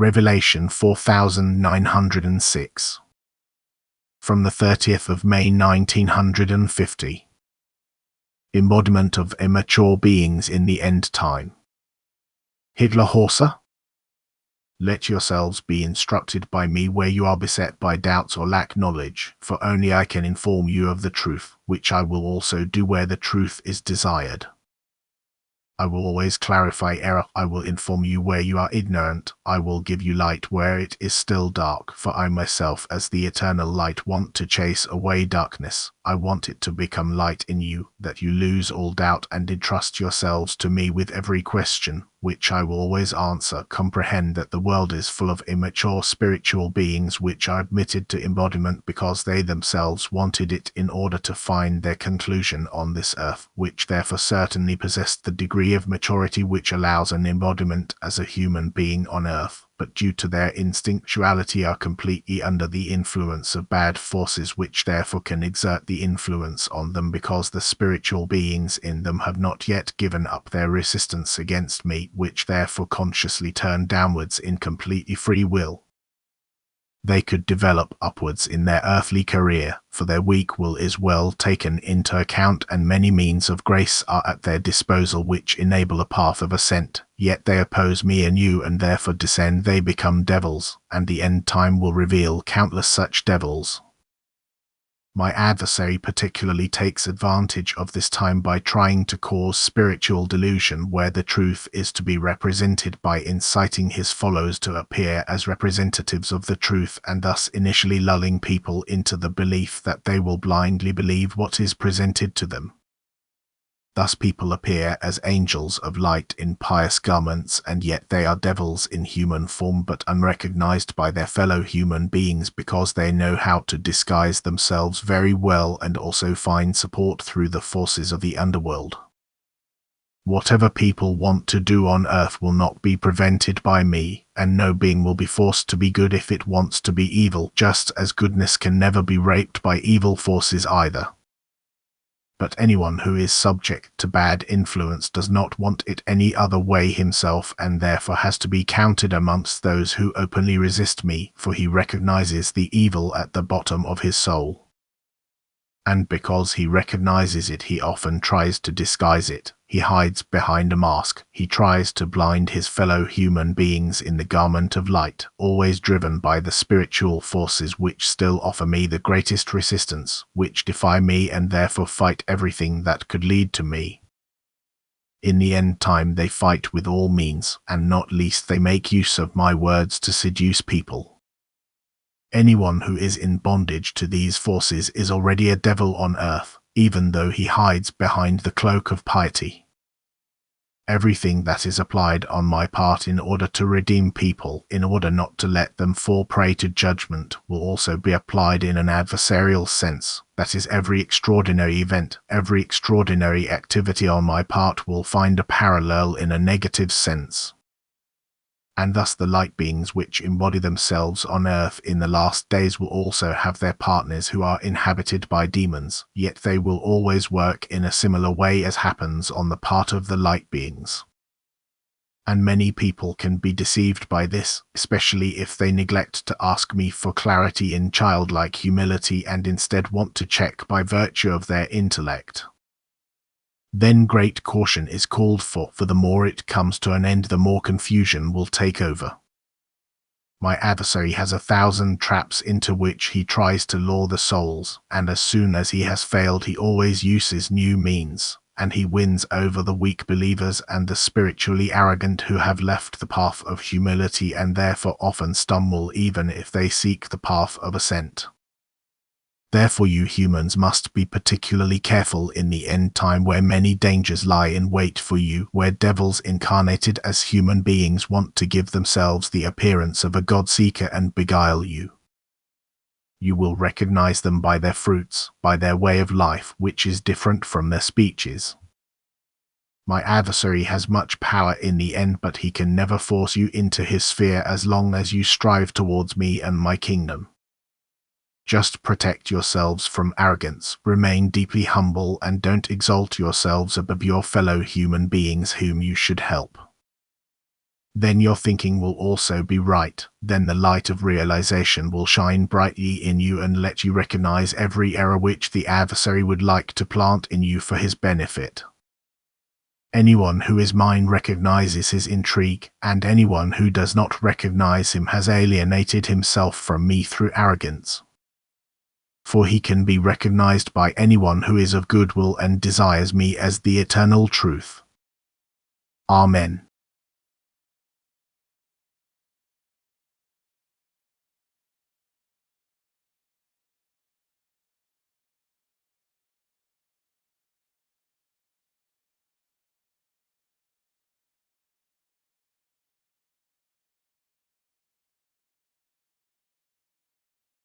Revelation 4906. From the 30th of May 1950. Embodiment of immature beings in the end time. Hitler Hausser. Let yourselves be instructed by me where you are beset by doubts or lack knowledge, for only I can inform you of the truth, which I will also do where the truth is desired. I will always clarify error. I will inform you where you are ignorant. I will give you light where it is still dark, for I myself, as the eternal light, want to chase away darkness. I want it to become light in you, that you lose all doubt and entrust yourselves to me with every question, which I will always answer. Comprehend that the world is full of immature spiritual beings which are admitted to embodiment because they themselves wanted it in order to find their conclusion on this earth, which therefore certainly possessed the degree of maturity which allows an embodiment as a human being on earth, but due to their instinctuality are completely under the influence of bad forces, which therefore can exert the influence on them because the spiritual beings in them have not yet given up their resistance against me, which therefore consciously turn downwards in completely free will. They could develop upwards in their earthly career, for their weak will is well taken into account, and many means of grace are at their disposal which enable a path of ascent. Yet they oppose me and you, and therefore descend. They become devils, and the end time will reveal countless such devils. My adversary particularly takes advantage of this time by trying to cause spiritual delusion where the truth is to be represented, by inciting his followers to appear as representatives of the truth, and thus initially lulling people into the belief that they will blindly believe what is presented to them. Thus people appear as angels of light in pious garments, and yet they are devils in human form, but unrecognized by their fellow human beings because they know how to disguise themselves very well and also find support through the forces of the underworld. Whatever people want to do on earth will not be prevented by me, and no being will be forced to be good if it wants to be evil, just as goodness can never be raped by evil forces either. But anyone who is subject to bad influence does not want it any other way himself, and therefore has to be counted amongst those who openly resist me, for he recognizes the evil at the bottom of his soul. And because he recognizes it, he often tries to disguise it. He hides behind a mask. He tries to blind his fellow human beings in the garment of light, always driven by the spiritual forces which still offer me the greatest resistance, which defy me and therefore fight everything that could lead to me. In the end time they fight with all means, and not least they make use of my words to seduce people. Anyone who is in bondage to these forces is already a devil on earth, even though he hides behind the cloak of piety. Everything that is applied on my part in order to redeem people, in order not to let them fall prey to judgment, will also be applied in an adversarial sense. That is, every extraordinary event, every extraordinary activity on my part will find a parallel in a negative sense. And thus the light beings which embody themselves on earth in the last days will also have their partners who are inhabited by demons, yet they will always work in a similar way as happens on the part of the light beings. And many people can be deceived by this, especially if they neglect to ask me for clarity in childlike humility and instead want to check by virtue of their intellect. Then great caution is called for the more it comes to an end, the more confusion will take over. My adversary has 1,000 traps into which he tries to lure the souls, and as soon as he has failed he always uses new means, and he wins over the weak believers and the spiritually arrogant who have left the path of humility and therefore often stumble even if they seek the path of ascent. Therefore you humans must be particularly careful in the end time, where many dangers lie in wait for you, where devils incarnated as human beings want to give themselves the appearance of a God-seeker and beguile you. You will recognize them by their fruits, by their way of life, which is different from their speeches. My adversary has much power in the end, but he can never force you into his sphere as long as you strive towards me and my kingdom. Just protect yourselves from arrogance, remain deeply humble, and don't exalt yourselves above your fellow human beings whom you should help. then your thinking will also be right. Then the light of realization will shine brightly in you and let you recognize every error which the adversary would like to plant in you for his benefit. Anyone who is mine recognizes his intrigue, and anyone who does not recognize him has alienated himself from me through arrogance. For he can be recognized by anyone who is of good will and desires me as the eternal truth. Amen.